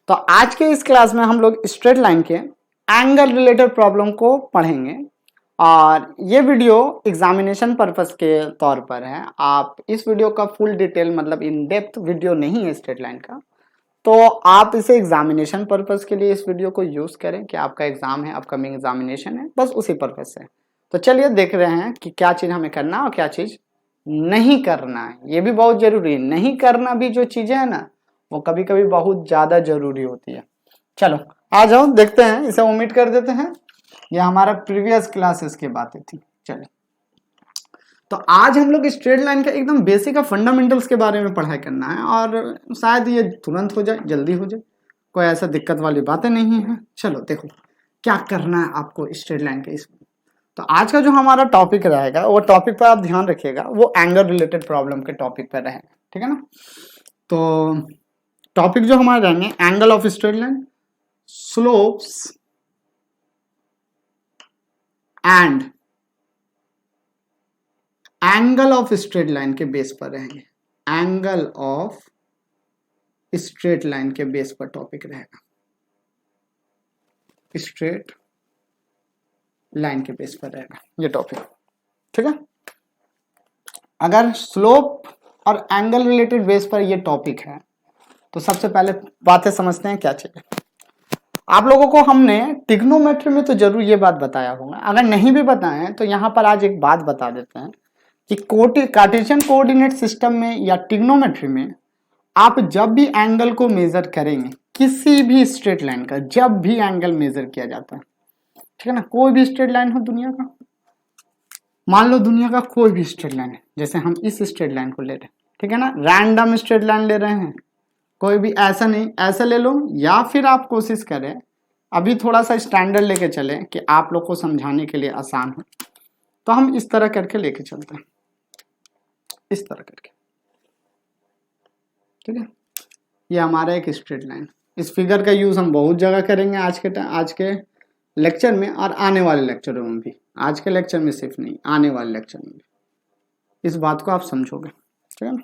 तो आज के इस क्लास में हम लोग स्ट्रेट लाइन के एंगल रिलेटेड प्रॉब्लम को पढ़ेंगे और ये वीडियो एग्जामिनेशन पर्पस के तौर पर है। आप इस वीडियो का फुल डिटेल मतलब इन डेप्थ वीडियो नहीं है स्ट्रेट लाइन का, तो आप इसे एग्जामिनेशन पर्पस के लिए इस वीडियो को यूज करें कि आपका एग्जाम है, अपकमिंग एग्जामिनेशन है, बस उसी पर्पस से। तो चलिए देख रहे हैं कि क्या चीज हमें करना है और क्या चीज नहीं करना है। ये भी बहुत जरूरी है, नहीं करना भी जो चीजें है ना वो कभी कभी बहुत ज्यादा जरूरी होती है। चलो आ जाओ देखते हैं, इसे ओमिट कर देते हैं, ये हमारा प्रीवियस क्लासेस की बातें थी। चलिए तो आज हम लोग स्ट्रेट लाइन का एकदम बेसिक का फंडामेंटल्स के बारे में पढ़ाई करना है और शायद ये तुरंत हो जाए, जल्दी हो जाए, कोई ऐसा दिक्कत वाली बातें नहीं है। चलो देखो क्या करना है आपको स्ट्रेट लाइन के इसमें। तो आज का जो हमारा टॉपिक रहेगा वो टॉपिक पर आप ध्यान रखिएगा, वो एंगल रिलेटेड प्रॉब्लम के टॉपिक पर रहेगा, ठीक है ना। तो टॉपिक जो हमारे रहेंगे angle of straight line, slopes and angle of straight line के बेस पर रहेंगे। एंगल ऑफ स्ट्रेट लाइन के बेस पर टॉपिक रहेगा, स्ट्रेट लाइन के बेस पर रहेगा ये टॉपिक, ठीक है। अगर स्लोप और एंगल रिलेटेड बेस पर ये टॉपिक है तो सबसे पहले बातें समझते हैं क्या चाहिए। आप लोगों को हमने ट्रिग्नोमेट्री में तो जरूर ये बात बताया होगा, अगर नहीं भी बताए तो यहाँ पर आज एक बात बता देते हैं कि कार्टेशियन कोऑर्डिनेट सिस्टम में या ट्रिग्नोमेट्री में आप जब भी एंगल को मेजर करेंगे, किसी भी स्ट्रेट लाइन का जब भी एंगल मेजर किया जाता है, ठीक है ना, कोई भी स्ट्रेट लाइन हो दुनिया का, मान लो दुनिया का कोई भी स्ट्रेट लाइन है, जैसे हम इस स्ट्रेट लाइन को ले रहे हैं, ठीक है ना, रैंडम स्ट्रेट लाइन ले रहे हैं, कोई भी ऐसा नहीं, ऐसा ले लो, या फिर आप कोशिश करें अभी थोड़ा सा स्टैंडर्ड लेके चले कि आप लोग को समझाने के लिए आसान हो, तो हम इस तरह करके लेके चलते हैं, इस तरह करके, ठीक है। ये हमारा एक स्ट्रेट लाइन, इस फिगर का यूज हम बहुत जगह करेंगे आज के लेक्चर में और आने वाले लेक्चरों में भी, आज के लेक्चर में सिर्फ नहीं, आने वाले लेक्चर में भी इस बात को आप समझोगे, ठीक है ना।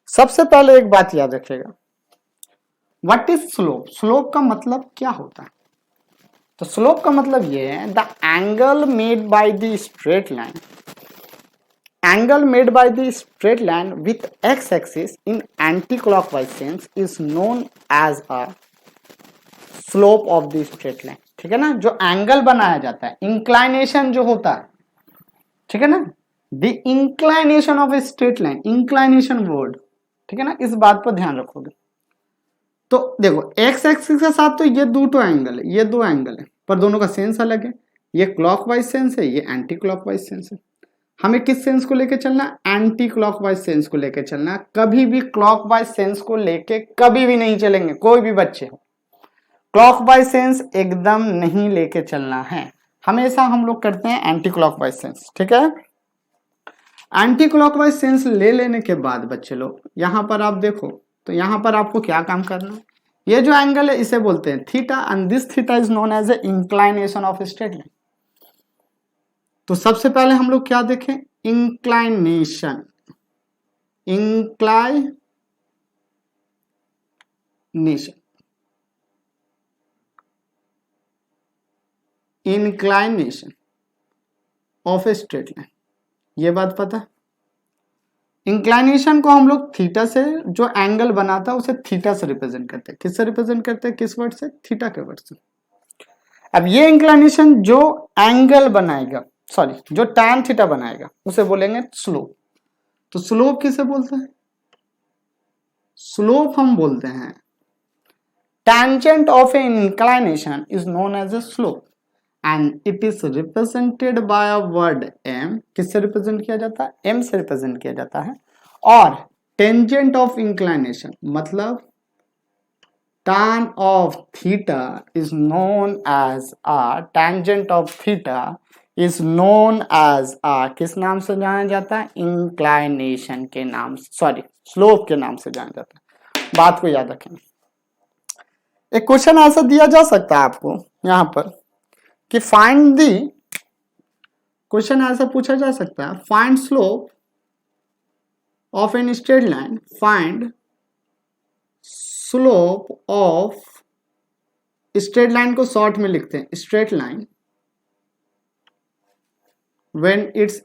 सबसे पहले एक बात याद रखिएगा, व्हाट इज स्लोप। स्लोप का मतलब क्या होता है? तो स्लोप का मतलब ये है the angle made by the straight line, angle made by the straight line with x-axis in anti-clockwise sense is known as a slope of the straight line, ठीक है ना। जो एंगल बनाया जाता है, इंक्लाइनेशन जो होता है, ठीक है ना, the inclination of a straight line, inclination word, ठीक है ना, इस बात पर ध्यान रखोगे। तो देखो एक्स एक्सिस के साथ तो ये दो एंगल है, ये दो एंगल है, पर दोनों का सेंस अलग है, ये क्लॉकवाइज सेंस है, ये एंटी क्लॉकवाइज सेंस है। हमें किस सेंस को लेके चलना है? एंटी क्लॉकवाइज सेंस को लेके चलना है। कभी भी क्लॉकवाइज सेंस को लेके कभी भी नहीं चलेंगे, कोई भी बच्चे हो, क्लॉकवाइज सेंस एकदम नहीं लेके चलना है, हमेशा हम लोग करते हैं एंटी क्लॉकवाइज सेंस, ठीक है। एंटी क्लॉकवाइज सेंस ले लेने के बाद बच्चे लोग यहां पर आप देखो, तो यहां पर आपको क्या काम करना है, ये जो एंगल है इसे बोलते हैं theta and this theta is known as a inclination of straight line. तो सबसे पहले हम लोग क्या देखें? Inclination, inclination, inclination of a straight line, ये बात पता। इंक्लाइनेशन को हम लोग थीटा से, जो एंगल बनाता है उसे थीटा से रिप्रेजेंट करते हैं। किससे रिप्रेजेंट करते हैं? किस वर्ड से? थीटा के वर्ड से। अब ये इंक्लाइनेशन जो एंगल बनाएगा, सॉरी जो tan थीटा बनाएगा उसे बोलेंगे स्लोप। तो स्लोप किसे बोलते हैं? स्लोप हम बोलते हैं tangent of an inclination is known as a slope and it is represented by a word m। किससे रिप्रेजेंट किया जाता है? m से रिप्रेजेंट किया जाता है। और टेंजेंट ऑफ इंक्लाइनेशन मतलब tan of theta is known as a, tangent of theta is known as a, किस नाम से जाना जाता है? इंक्लाइनेशन के नाम से, सॉरी स्लोप के नाम से जाना जाता है। बात को याद रखें। एक क्वेश्चन ऐसा दिया जा सकता है आपको यहां पर कि फाइंड दी, क्वेश्चन ऐसा पूछा जा सकता है find slope of an straight line, find slope of, straight line को शॉर्ट में लिखते हैं straight line, when its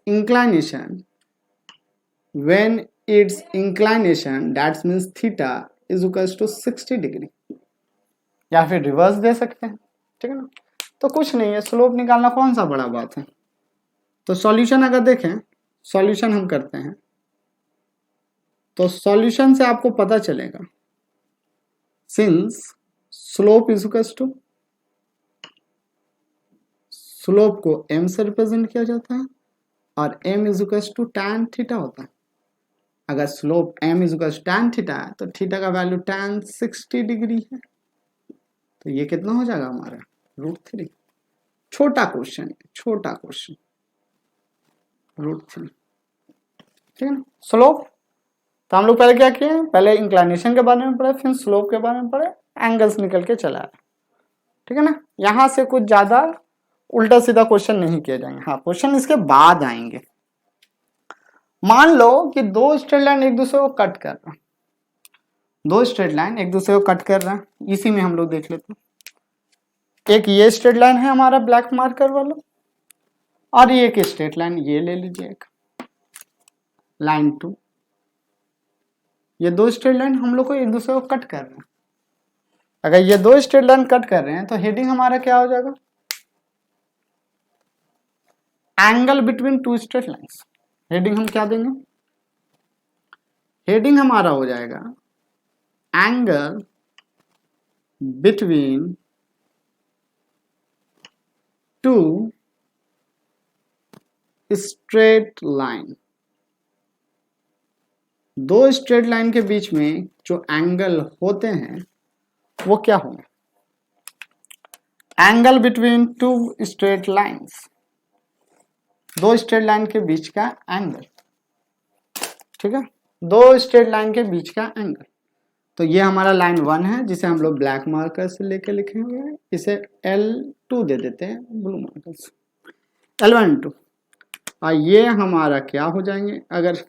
inclination that means theta is equals to 60 degree, या फिर रिवर्स दे सकते हैं, ठीक है ना। तो कुछ नहीं है, स्लोप निकालना कौन सा बड़ा बात है। तो सॉल्यूशन अगर देखें, सॉल्यूशन हम करते हैं तो सॉल्यूशन से आपको पता चलेगा, since slope is equals to, slope को m से रिप्रेजेंट किया जाता है और m is equals to tan theta होता है। अगर slope m is equals to tan theta है तो थीटा का वैल्यू tan 60 डिग्री है, तो ये कितना हो जाएगा हमारा √3। छोटा क्वेश्चन है, छोटा क्वेश्चन, √3, ठीक है ना। स्लोप तो हम लोग पहले क्या किए, पहले इंक्लाइनेशन के बारे में पढ़े, फिर स्लोप के बारे में पढ़े, एंगल्स निकल के चला है, ठीक है ना। यहां से कुछ ज्यादा उल्टा सीधा क्वेश्चन नहीं किए जाएंगे, हाँ क्वेश्चन इसके बाद आएंगे। मान लो कि दो स्ट्रेट लाइन एक दूसरे को कट कर रहा है, दो स्ट्रेट लाइन एक दूसरे को कट कर रहा है, इसी में हम लोग देख लेते हैं। एक ये स्ट्रेट लाइन है हमारा ब्लैक मार्कर वाला, और ये एक स्ट्रेट लाइन ये ले लीजिए, एक लाइन 2, ये दो स्ट्रेट लाइन हम लोग को एक दूसरे को कट कर रहे हैं। अगर ये दो स्ट्रेट लाइन कट कर रहे हैं तो हेडिंग हमारा क्या हो जाएगा, angle between two straight lines. Heading हम क्या देंगे, हेडिंग हमारा हो जाएगा angle between two straight line. दो स्ट्रेट लाइन के बीच में जो एंगल होते हैं वो क्या होंगे, angle between two straight lines, दो स्ट्रेट लाइन के बीच का एंगल, ठीक है, दो स्ट्रेट लाइन के बीच का एंगल। तो ये हमारा लाइन 1 है जिसे हम लोग ब्लैक मार्कर से लेके लिखे हुए हैं, इसे L2 दे देते हैं ब्लू मार्कर से, L1 2, और ये हमारा क्या हो जाएंगे, अगर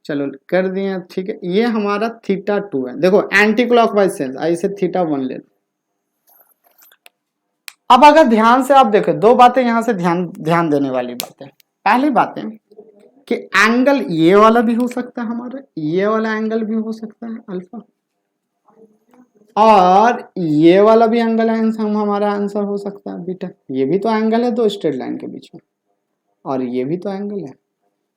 चलो कर दिए, ठीक है, ये हमारा θ2 है। देखो एंटी क्लॉकवाइज सेंस, इसे θ1 ले लो। अब अगर ध्यान से आप देखो, दो बातें यहां से ध्यान देने वाली बातें। पहली बात है कि एंगल ये वाला भी हो सकता है हमारा, ये वाला एंगल भी हो सकता है अल्फा, और ये वाला भी एंगल है, हमारा आंसर हो सकता है बीटा। ये भी तो एंगल है दो स्ट्रेट लाइन के बीच में, और ये भी तो एंगल है,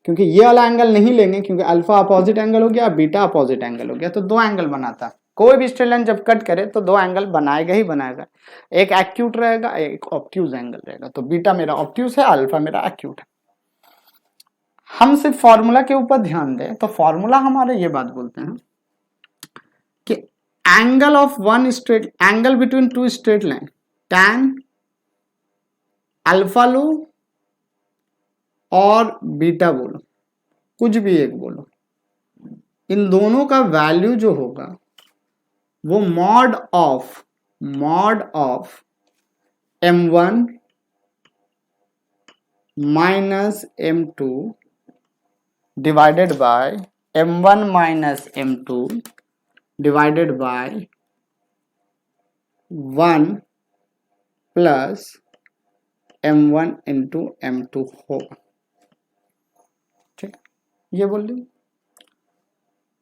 क्योंकि ये वाला एंगल नहीं लेंगे क्योंकि अल्फा अपोजिट एंगल हो गया, बीटा अपोजिट एंगल हो गया, तो दो एंगल बनाता है। कोई भी स्ट्रेट लाइन जब कट करे तो दो एंगल बनाएगा ही बनाएगा, एक एक्यूट रहेगा, एक ऑब्ट्यूज एंगल रहेगा। तो बीटा मेरा ऑब्ट्यूज है, अल्फा मेरा एक्यूट है। हम सिर्फ फॉर्मूला के ऊपर ध्यान दें तो फॉर्मूला हमारे ये बात बोलते हैं कि angle of one straight, angle between two straight line, tan alpha लो और बीटा बोलो, कुछ भी एक बोलो, इन दोनों का वैल्यू जो होगा वो mod of m1 minus m2 divided by m1 minus m2 divided by 1 plus m1 into m2 होगा, ठीक, ये बोल ली।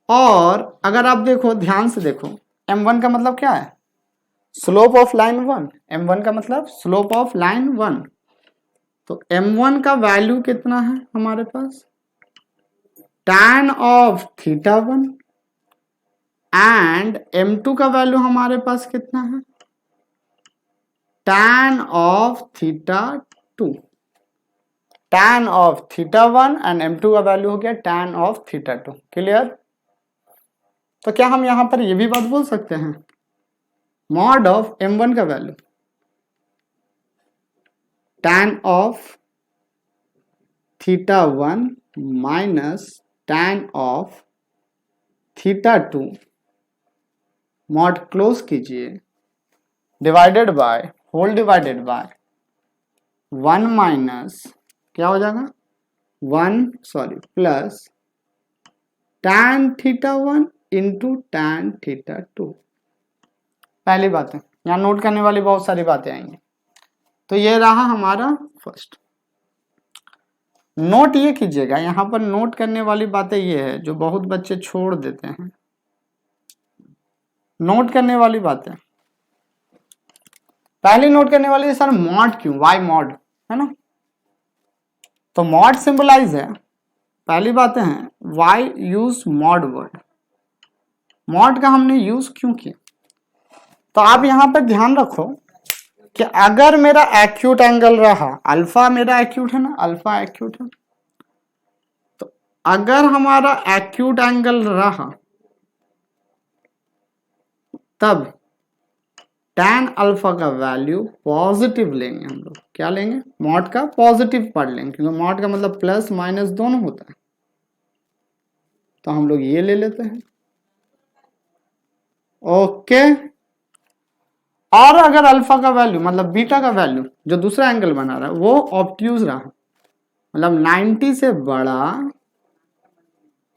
और अगर आप देखो ध्यान से देखो, m1 का मतलब क्या है, स्लोप ऑफ लाइन 1, m1 का मतलब स्लोप ऑफ लाइन 1। तो m1 का वैल्यू कितना है हमारे पास, tan ऑफ θ1, एंड m2 का वैल्यू हमारे पास कितना है, tan of θ2, tan of θ1 and m2 का वैल्यू हो गया tan ऑफ θ2। क्लियर। तो क्या हम यहां पर ये भी बात बोल सकते हैं, मॉड ऑफ m1 का value tan of θ1 minus tan of θ2 mod close कीजिए, divided by, whole divided by 1 minus क्या हो जाएगा, plus tan θ1 into tan theta 2। पहली बात है, यहाँ नोट करने वाली बहुत सारी बातें आएंगी। तो ये रहा हमारा फर्स्ट। नोट ये कीजिएगा, यहाँ पर नोट करने वाली बातें ये है जो बहुत बच्चे छोड़ देते हैं। नोट करने वाली बातें, पहली नोट करने वाली है सर मॉड क्यों, वाई मॉड, है ना। तो मॉड सिंबलाइज है, पहली बातें हैं why use mod word, mod का हमने यूज क्यों किया। तो आप यहां पर ध्यान रखो कि अगर मेरा एक्यूट एंगल रहा, अल्फा मेरा एक्यूट है ना, अल्फा एक्यूट है, तो अगर हमारा एक्यूट एंगल रहा तब tan अल्फा का वैल्यू पॉजिटिव लेंगे हम लोग। क्या लेंगे, मॉड का पॉजिटिव पार्ट लेंगे, क्योंकि मॉड का मतलब प्लस माइनस दोनों होता है। तो हम लोग ये ले लेते हैं, ओके। और अगर अल्फा का वैल्यू मतलब बीटा का वैल्यू जो दूसरा एंगल बना रहा है वो ऑब्ट्यूज रहा, मतलब 90 से बड़ा,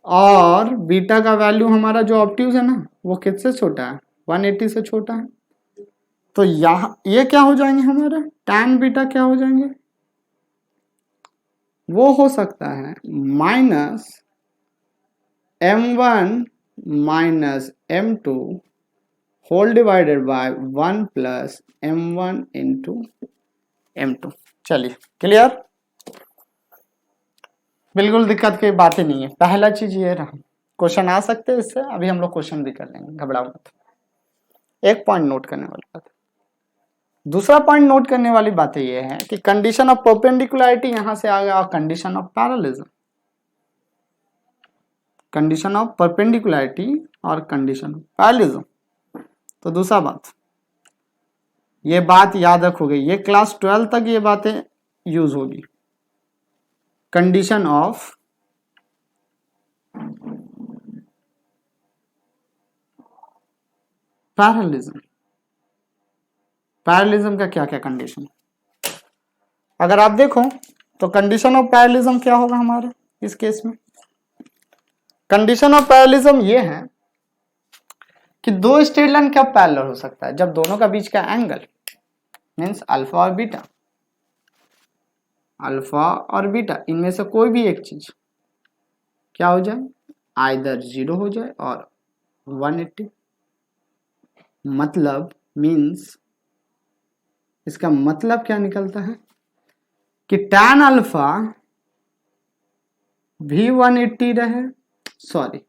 और बीटा का वैल्यू हमारा जो ऑब्ट्यूज है ना वो किससे छोटा है, 180 से छोटा है, तो यहाँ ये क्या हो जाएंगे हमारे tan बीटा क्या हो जाएंगे, वो हो सकता है minus m1 minus m2 whole divided by 1 plus m1 into m2। चलिए क्लियर, बिल्कुल दिक्कत की बात ही नहीं है। पहला चीज ये रहा, क्वेश्चन आ सकते हैं इससे, अभी हम लोग क्वेश्चन भी कर लेंगे, घबराओ मत। एक पॉइंट नोट करने वाली बात। दूसरा पॉइंट नोट करने वाली बात ये है कि कंडीशन ऑफ परपेंडिकुलरिटी यहां से आ गया, condition of parallelism, condition of perpendicularity और कंडीशन ऑफ पैरेललिज्म। तो दूसरा बात, ये बात याद रखोगे, ये क्लास 12 तक ये बातें यूज होगी। कंडीशन ऑफ पैरेललिज्म, पैरेललिज्म का क्या क्या कंडीशन, अगर आप देखो तो कंडीशन ऑफ पैरेललिज्म क्या होगा हमारे इस केस में। कंडीशन ऑफ पैरेललिज्म ये है कि दो स्ट्रेट लाइन कब पैरेलल हो सकता है, जब दोनों का बीच का एंगल मींस अल्फा और बीटा, अल्फा और बीटा इनमें से कोई भी एक चीज क्या हो जाए, आइदर 0 हो जाए और 180। मतलब मींस इसका मतलब क्या निकलता है कि tan अल्फा भी 180 रहे, सॉरी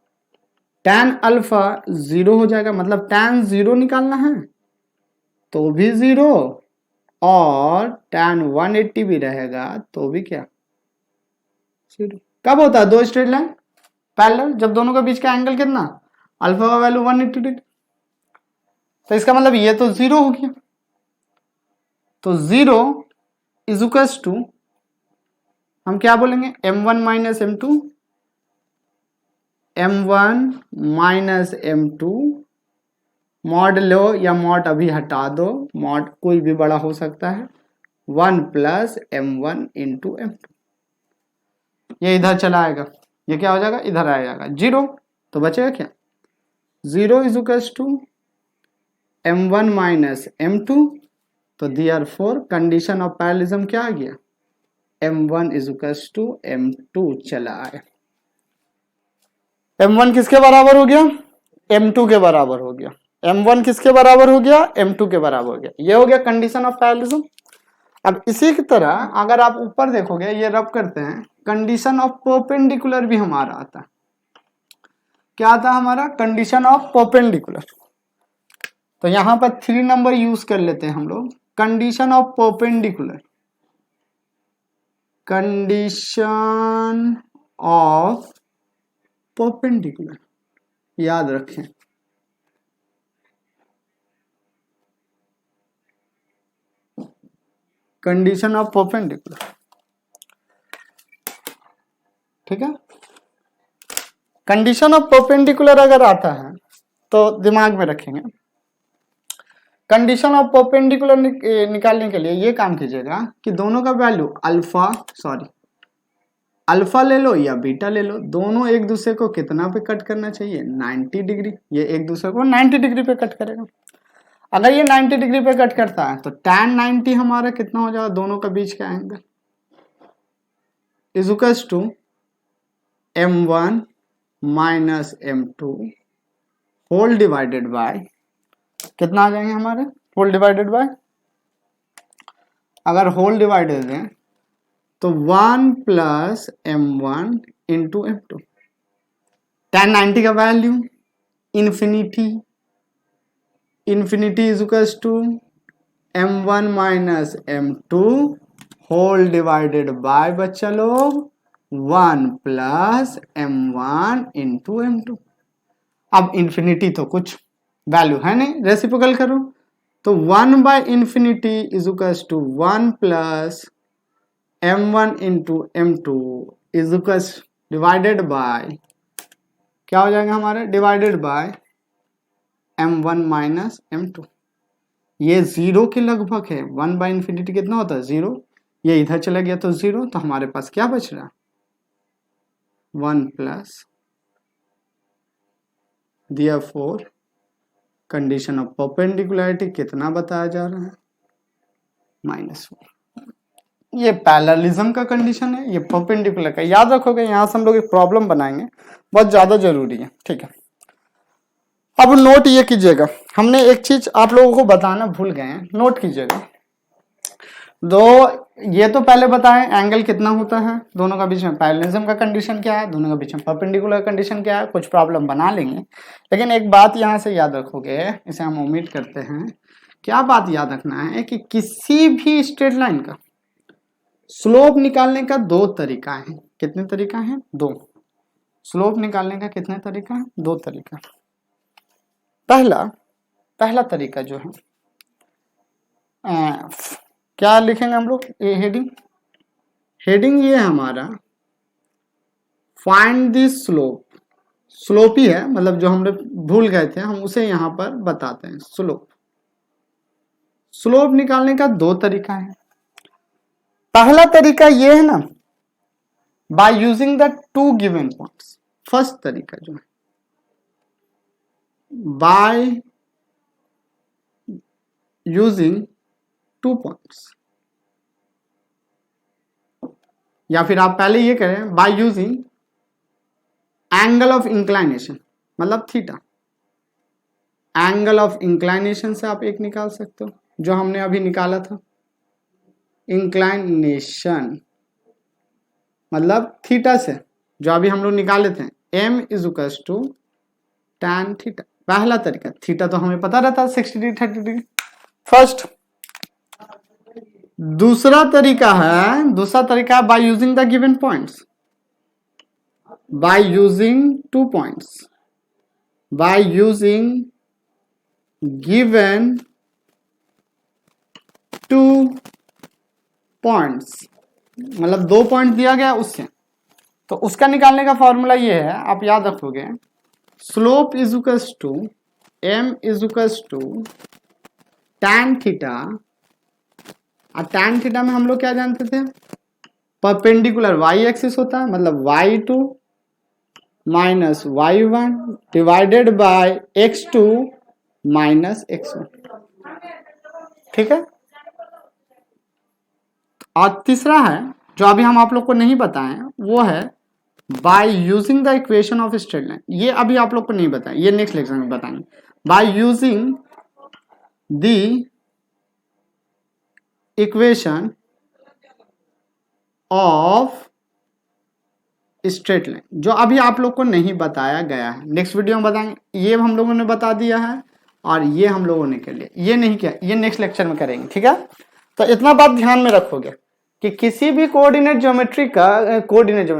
tan अल्फा 0 हो जाएगा, मतलब tan 0 निकालना है तो भी 0, और tan 180 भी रहेगा तो भी क्या 0। कब होता है दो स्ट्रेट लाइन पैरेलल, जब दोनों के बीच का एंगल कितना, अल्फा का वैल्यू 180 डिग्री। तो इसका मतलब ये तो 0 हो गया, तो 0 इज इक्वल्स टू हम क्या बोलेंगे, m1 minus m2, m1 minus m2, mod लो या मॉड अभी हटा दो, मॉड कोई भी बड़ा हो सकता है, 1 प्लस m1 इंटू m2। ये इधर चला आएगा, ये क्या हो जाएगा, इधर आ जाएगा 0, तो बचेगा क्या 0 is equals to m1 minus m2। तो देयरफॉर कंडीशन ऑफ पैरेललिज्म क्या आ गया, m1 is equals to m2 चला आए। m1 किसके बराबर हो गया, m2 के बराबर हो गया, m1 किसके बराबर हो गया, m2 के बराबर हो गया। ये हो गया कंडीशन ऑफ पैरेललिज्म। अब इसी की तरह अगर आप ऊपर देखोगे, ये रब करते हैं, कंडीशन ऑफ परपेंडिकुलर भी हमारा आता है। क्या आता है हमारा, कंडीशन ऑफ परपेंडिकुलर। तो यहां पर 3 नंबर यूज कर लेते हैं हम लोग, condition of perpendicular, condition of perpendicular याद रखें। कंडीशन ऑफ परपेंडिकुलर, ठीक है। कंडीशन ऑफ परपेंडिकुलर अगर आता है तो दिमाग में रखेंगे, कंडीशन ऑफ परपेंडिकुलर निकालने के लिए ये काम कीजिएगा कि दोनों का वैल्यू अल्फा, सॉरी अल्फा ले लो या बीटा ले लो, दोनों एक दूसरे को कितना पे कट करना चाहिए, 90 डिग्री। ये एक दूसरे को 90 डिग्री पे कट करेगा। अगर ये 90 डिग्री पे कट करता है तो tan 90 हमारा कितना हो जाएगा, दोनों का बीच का angle is equals to m1 minus m2 whole divided by कितना आ जाएंगे हमारे, होल डिवाइडेड बाय, अगर होल डिवाइडेड है तो 1 plus m1 into m2। tan 90 का value infinity, infinity is equals to m1 minus m2 whole divided by बच्चा लोग 1 प्लस m1 इंटू m2। अब इन्फिनिटी तो कुछ वैल्यू है नहीं, रेसिप्रोकल करो तो 1 by infinity is equals to 1 plus m1 into m2 is equals divided by क्या हो जाएगा हमारे, divided by m1 minus m2। ये जीरो के लगभग है, 1 बाय इन्फिनिटी कितना होता है, जीरो, ये इधर चला गया तो जीरो, तो हमारे पास क्या बच रहा, 1 plus, therefore condition of perpendicularity कितना बताया जा रहा है, -1। ये पैरेललिज्म का कंडीशन है, ये परपेंडिकुलर का, याद रखोगे, यहां से हम लोग एक प्रॉब्लम बनाएंगे, बहुत ज्यादा जरूरी है, ठीक है। अब नोट ये कीजिएगा, हमने एक चीज आप लोगों को बताना भूल गए हैं, नोट कीजिएगा। दो ये तो पहले बताएं एंगल कितना होता है दोनों का बीच में, पैरेललिज्म का कंडीशन क्या है, दोनों का बीच में परपेंडिकुलर कंडीशन क्या है, कुछ प्रॉब्लम बना लेंगे। लेकिन एक बात यहां से याद रखोगे, इसे हम ओमिट करते हैं, क्या बात याद रखना है कि किसी भी स्ट्रेट लाइन का स्लोप निकालने का दो तरीका है। कितने तरीका है, दो। स्लोप निकालने का कितने तरीका है, दो तरीका। पहला तरीका जो है क्या लिखेंगे हम लोग, ये हेडिंग ये है हमारा, फाइंड द स्लोप। स्लोप ही है, मतलब जो हम लोग भूल गए थे हम उसे यहां पर बताते हैं, स्लोप निकालने का दो तरीका है। पहला तरीका ये है ना, by using the two given points. First तरीका जो है बाय यूजिंग टू पॉइंट्स, या फिर आप पहले ये करें by using angle of inclination, मतलब थीटा। एंगल ऑफ इंक्लाइनेशन से आप एक निकाल सकते हो, जो हमने अभी निकाला था, इंक्लाइनेशन मतलब थीटा से, जो अभी हम लोग निकाले थे, m is equals to tan theta. पहला तरीका, थीटा तो हमें पता रहता है 60 डिग्री 30 डिग्री, फर्स्ट। दूसरा तरीका है by using the given points, by using two points, by using given two points, मतलब दो पॉइंट दिया गया उससे, तो उसका निकालने का फॉर्मूला ये है, आप याद रखोगे, slope is equals to m is equals to tan theta. और tan थीटा में हम लोग क्या जानते थे, परपेंडिकुलर y एक्सिस होता है, मतलब y2 minus y1 divided by x2 minus x1, ठीक है। और तीसरा है जो अभी हम आप लोग को नहीं बताएं, वो है by using the equation of straight line. ये अभी आप लोग को नहीं बताएं, ये नेक्स्ट लेक्चर में बताएंगे। By using the equation of straight line, जो अभी आप लोग को नहीं बताया गया है, नेक्स्ट वीडियो में बताएंगे। ये हम लोगों ने बता दिया है और ये हम लोगों ने कर लिया, ये नहीं किया, ये नेक्स्ट लेक्चर में करेंगे, ठीक है। तो इतना बात ध्यान में रखोगे कि किसी भी कोऑर्डिनेट ज्योमेट्री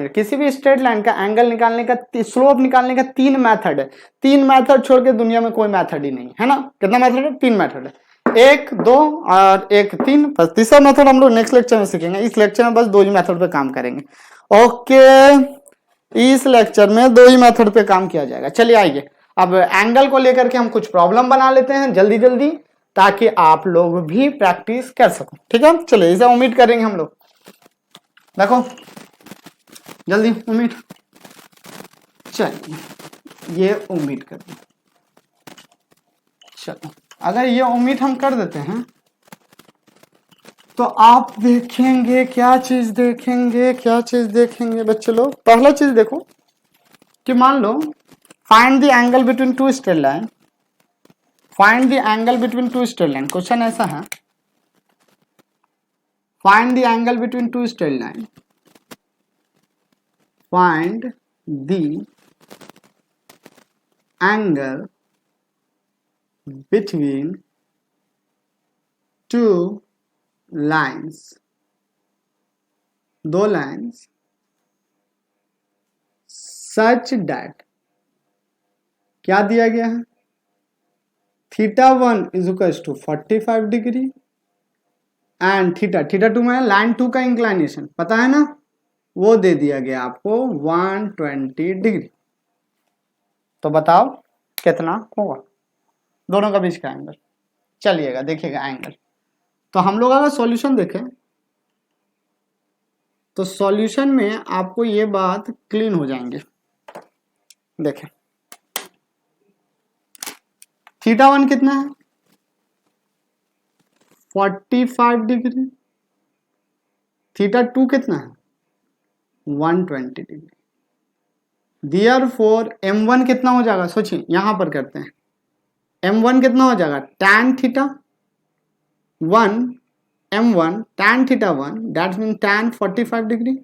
किसी भी स्ट्रेट लाइन का एंगल निकालने का, स्लोप निकालने का तीन मेथड है। तीन मेथड छोड़ के दुनिया में कोई मेथड ही नहीं है ना। कितना मेथड है, तीन मेथड है, एक, दो और एक, तीन। बस तीसरा मेथड हम लोग नेक्स्ट लेक्चर में सीखेंगे। इस लेक्चर में बस दो ही मेथड पे काम करेंगे। ओके, इस लेक्चर में दो ही मेथड पे काम किया जाएगा। चलिए आइए, अब एंगल को लेकर के हम कुछ प्रॉब्लम बना लेते हैं जल्दी जल्दी, ताकि आप लोग भी प्रैक्टिस कर सको, ठीक है। चलिए इसे उम्मीद करेंगे हम लोग। देखो जल्दी ओमिट, चलिए ये ओमिट कर दें। चलो अगर ये ओमिट हम कर देते हैं तो आप देखेंगे क्या चीज देखेंगे, क्या चीज देखेंगे बच्चे लोग। पहला चीज देखो कि मान लो find the angle between two straight line, find the angle between two straight line. Question ऐसा है, find the angle between two straight line, find the angle between two lines, दो लाइन्स सच डैट, क्या दिया गया है, θ1 is equal to 45 degree and θ2 में line 2 का inclination पता है ना, वो दे दिया गया आपको 120 डिग्री। तो बताओ कितना होगा दोनों का बीच का एंगल। चलिएगा देखिएगा एंगल। तो हम लोग अगर सॉल्यूशन देखें तो सॉल्यूशन में आपको ये बात क्लीन हो जाएंगे। देखें θ1 कितना है 45 डिग्री, θ2 कितना है 120 डिग्री। Therefore m1 कितना हो जाएगा, सोचिए यहां पर करते हैं, m1 कितना हो जाएगा tan θ1 m1 tan θ1 that mean tan 45 degree.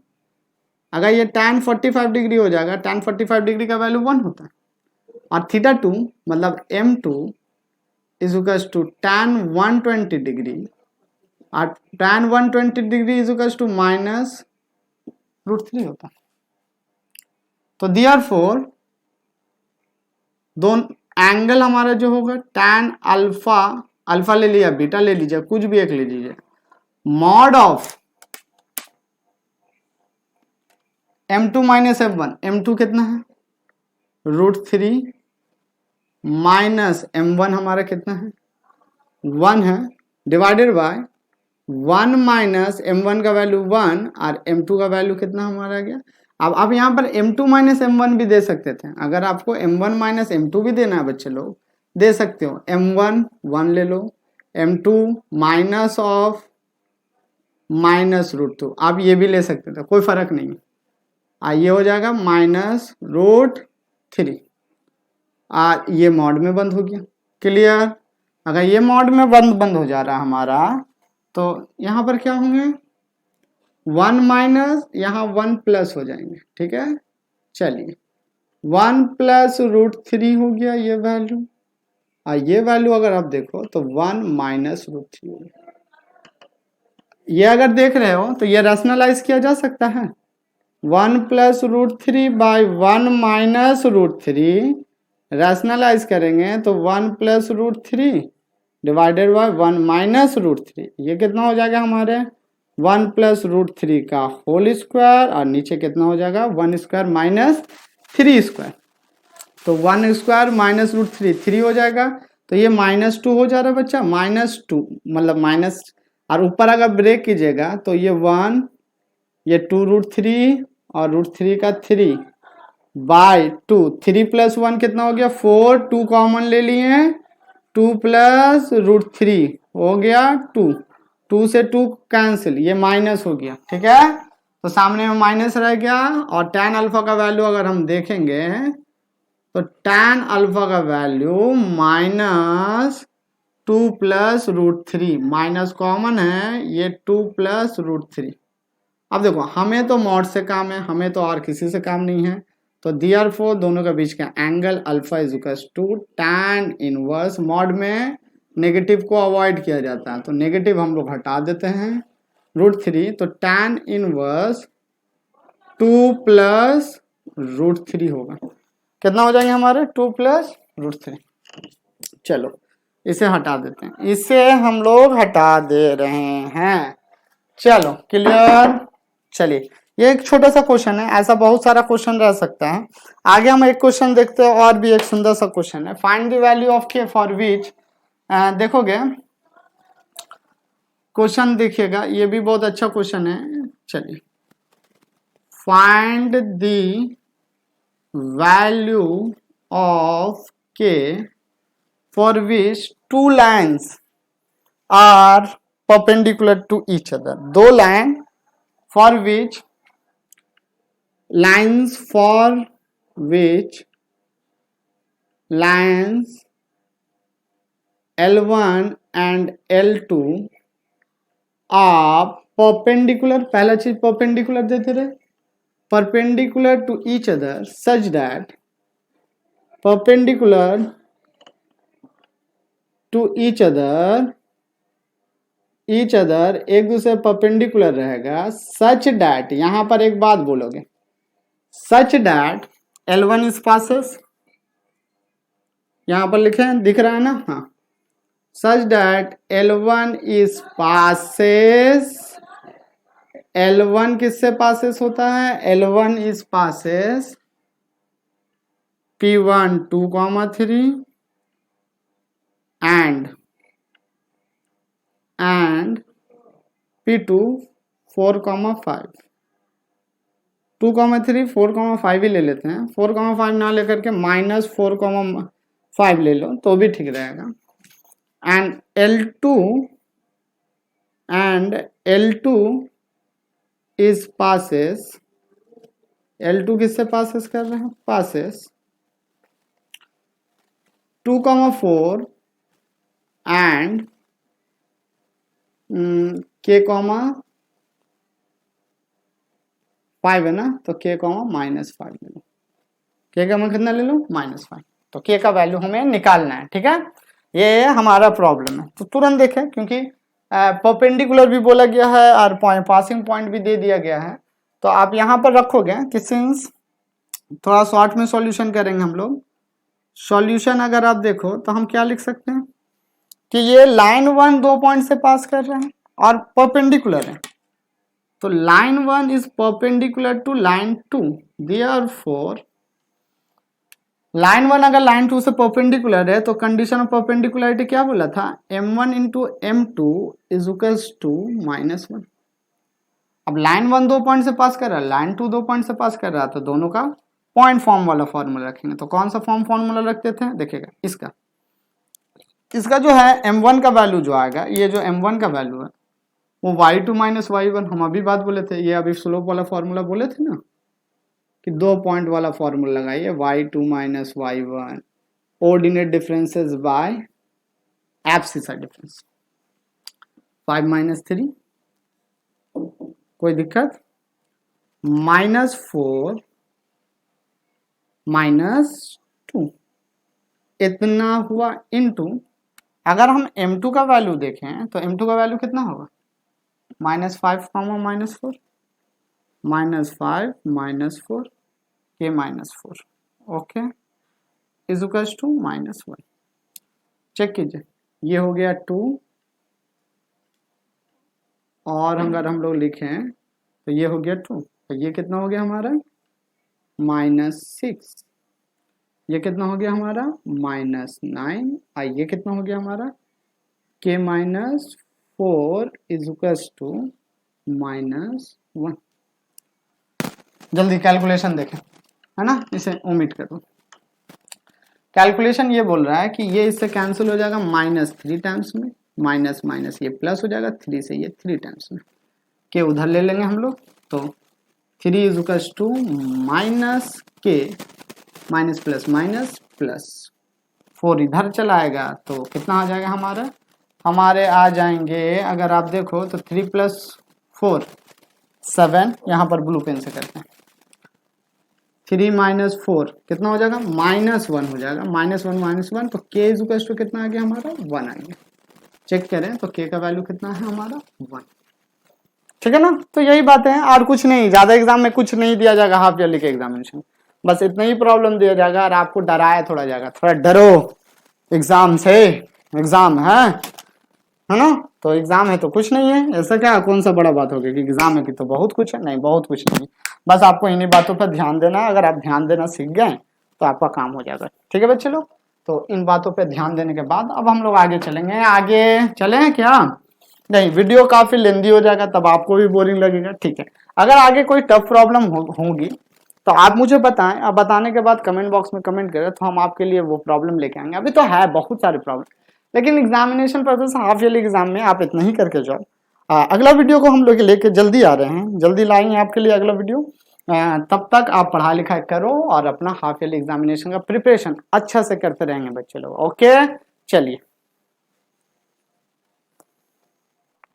अगर ये tan 45 डिग्री हो जाएगा, tan 45 डिग्री का वैल्यू 1 होता है, और θ2 मतलब m2 is equal to tan 120 degree, और tan 120 degree is equal to -√3 होता है। तो therefore दोनों एंगल हमारा जो होगा tan अल्फा, अल्फा ले लिया बीटा ले लीजिए, कुछ भी एक ले लीजिए, mod of m2 minus f1, m2 कितना है √3 माइनस m1 हमारा कितना है 1 है, डिवाइडेड बाय 1 माइनस m1 का वैल्यू 1 और m2 का वैल्यू कितना हमारा गया। अब आप यहाँ पर m2 माइनस m1 भी दे सकते थे, अगर आपको m1 माइनस m2 भी देना है बच्चे लोग दे सकते हो, m1 1 ले लो, m2 माइनस ऑफ -√2 आप ये भी ले सकते थे, कोई फर्क नहीं है। ये हो जाएगा -√3, ये मॉड में बंद हो गया। क्लियर। अगर ये मॉड में बंद हो जा रहा है हमारा तो यहाँ पर क्या होंगे 1 माइनस यहाँ 1 प्लस हो जाएंगे। ठीक है, चलिए 1 प्लस √3 हो गया ये वैल्यू, और ये वैल्यू अगर आप देखो तो 1 माइनस √3 हो गया। ये अगर देख रहे हो तो ये रैशनलाइज किया जा सकता है, 1 प्लस √3 बाई 1 माइनस √3 रैशनलाइज करेंगे तो 1 प्लस √3 डिवाइडेड बाय 1 माइनस √3, ये कितना हो जाएगा हमारे 1 प्लस √3 का होल स्क्वायर, और नीचे कितना हो जाएगा 1 स्क्वायर माइनस 3 स्क्वायर। तो 1 स्क्वायर माइनस √3 3 हो जाएगा, तो ये -2 हो जा रहा है बच्चा, -2 मतलब माइनस, और ऊपर अगर ब्रेक कीजिएगा तो ये 1 ये 2√3 और √3 का 3 बाय 2, 3 प्लस 1 कितना हो गया 4, 2 कॉमन ले लिए, 2 प्लस √3 हो गया 2, 2 से 2 कैंसिल, ये माइनस हो गया। ठीक है, तो सामने में माइनस रह गया, और tan अल्फा का वैल्यू अगर हम देखेंगे तो tan अल्फा का वैल्यू -2 प्लस √3, माइनस कॉमन है, ये 2 प्लस √3। अब देखो हमें तो मॉड से काम है, हमें तो और किसी से काम नहीं है, तो therefore दोनों के बीच का angle alpha is equal to tan inverse, mod में नेगेटिव को अवॉइड किया जाता है तो नेगेटिव हम लोग हटा देते हैं √3, तो tan इनवर्स 2 प्लस √3 होगा। कितना हो जाएंगे हमारे 2 प्लस √3। चलो इसे हटा देते हैं, इसे हम लोग हटा दे रहे हैं। चलो क्लियर। चलिए ये एक छोटा सा क्वेश्चन है, ऐसा बहुत सारा क्वेश्चन रह सकता है। आगे हम एक क्वेश्चन देखते हैं, और भी एक सुंदर सा क्वेश्चन है, find the value of k for which, देखोगे क्वेश्चन देखिएगा, ये भी बहुत अच्छा क्वेश्चन है। चलिए find the value of k for which two lines are perpendicular to each other. दो line for which lines L1 and L2 are perpendicular, पहला चीज perpendicular देते रहे, perpendicular to each other such that perpendicular to each other एक दूसरे perpendicular रहेगा, such that, यहां पर एक बात बोलोगे, such that L1 is passes, यहां पर लिखे हैं, दिख रहा है ना, हाँ, such that L1 is passes, L1 किससे passes होता है, L1 is passes P1 2,3 and P2 4,5, 2,3 4,5 ही ले लेते हैं, 4,5 ना लेकर के -4,5 ले लो तो भी ठीक रहेगा। And L2 is passes, L2 किससे पासेस कर रहे हैं, पासेस 2,4 एंड k, 5 है ना, तो k, -5 ले लो, k का मैं कितना ले लो, -5, तो k का वैल्यू हमें निकालना है, ठीक है, ये हमारा प्रॉब्लम है। तो तुरंत देखें, क्योंकि परपेंडिकुलर भी बोला गया है और पासिंग पॉइंट भी दे दिया गया है, तो आप यहाँ पर रखोगे कि सिंस, थोड़ा शॉर्ट में सॉल्यूशन करेंगे हम लोग। सॉल्यूशन अगर आप देखो तो हम क्या लिख सकते हैं कि ये लाइन 1 2 पॉइंट से पास कर रहे हैं और परपेंडिकुलर है, तो line 1 is perpendicular to line 2, therefore line 1 अगर लाइन 2 से परपेंडिकुलर है तो कंडीशन ऑफ परपेंडिकुलरिटी क्या बोला था, m1 into m2 is equals to -1। अब लाइन 1 2 पॉइंट से पास कर रहा है, लाइन 2 2 पॉइंट से पास कर रहा है, तो दोनों का पॉइंट फॉर्म वाला फॉर्मूला रखेंगे। तो कौन सा फॉर्मूला रखते थे, देखिएगा इसका जो है m1 का वैल्यू जो आएगा, ये जो m1 का वैल्यू है वो y2 - y1, हम अभी बात बोले थे, ये अभी स्लोप वाला फॉर्मूला बोले थे ना कि 2 पॉइंट वाला फॉर्मूला लगाइए, y2 - y1 ordinate differences by abscissa difference, 5 - 3 कोई दिक्कत, -4 -2 इतना हुआ इनटू, अगर हम m2 का वैल्यू देखें तो m2 का वैल्यू कितना होगा, -5, -4 -5 -4 k -4, okay, is equals to -1। Check कीजिए, ये हो गया 2, और अगर हम लोग लिखें तो ये हो गया 2, तो ये कितना हो गया हमारा -6, ये कितना हो गया हमारा -9, और ये कितना हो गया हमारा k -4 इज इक्वल्स टू -1। जल्दी कैलकुलेशन देखें, है ना, इसे ओमिट कर दो। कैलकुलेशन ये बोल रहा है कि ये इससे कैंसिल हो जाएगा -3 टाइम्स में, माइनस माइनस ये प्लस हो जाएगा, 3 से ये 3 टाइम्स में, के उधर ले लेंगे हम लोग, तो 3 is equals to -k minus plus 4 इधर चला आएगा, तो कितना आ जाएगा हमारे आ जाएंगे, अगर आप देखो तो 3 + 4 7, यहाँ पर ब्लू पेन से करते हैं, 3 - 4 कितना हो जाएगा -1 हो जाएगा, -1 तो k इज इक्वल्स टू कितना आ गया हमारा 1 आ गया। चेक करें तो k का वैल्यू कितना है हमारा 1, ठीक है ना। तो यही बात है, और कुछ नहीं, ज्यादा एग्जाम में कुछ नहीं दिया जाएगा, हाफ ईयरली के एग्जामिनेशन बस इतना ही प्रॉब्लम दिया जाएगा और आपको डराया थोड़ा जाएगा, थोड़ा डरो एग्जाम से, एग्जाम है ना, तो एग्जाम है तो कुछ नहीं है, ऐसा क्या कौन सा बड़ा बात होगी कि एग्जाम है कि तो बहुत कुछ है, नहीं बहुत कुछ नहीं, बस आपको इन्हीं बातों पर ध्यान देना, अगर आप ध्यान देना सीख गए तो आपका काम हो जाएगा, ठीक है बच्चे लोग। तो इन बातों पर ध्यान देने के बाद अब हम लोग आगे चलेंगे, आगे चले क्या, नहीं, वीडियो काफी लेंदी हो जाएगा, तब आपको भी बोरिंग लगेगा। ठीक है, अगर आगे कोई टफ प्रॉब्लम होगी तो आप मुझे बताएं, आप बताने के बाद कमेंट बॉक्स में कमेंट करें तो हम आपके लिए वो प्रॉब्लम लेके आएंगे। अभी तो है बहुत सारे प्रॉब्लम, लेकिन examination purpose half yearly exam में आप इतना ही करके जाओ। अगला वीडियो को हम लोग लेके जल्दी आ रहे हैं, जल्दी लाएंगे आपके लिए अगला वीडियो। तब तक आप पढ़ाई लिखाई करो और अपना हाफ ईयरली एग्जामिनेशन का प्रिपरेशन अच्छा से करते रहेंगे बच्चे लोग। ओके, चलिए।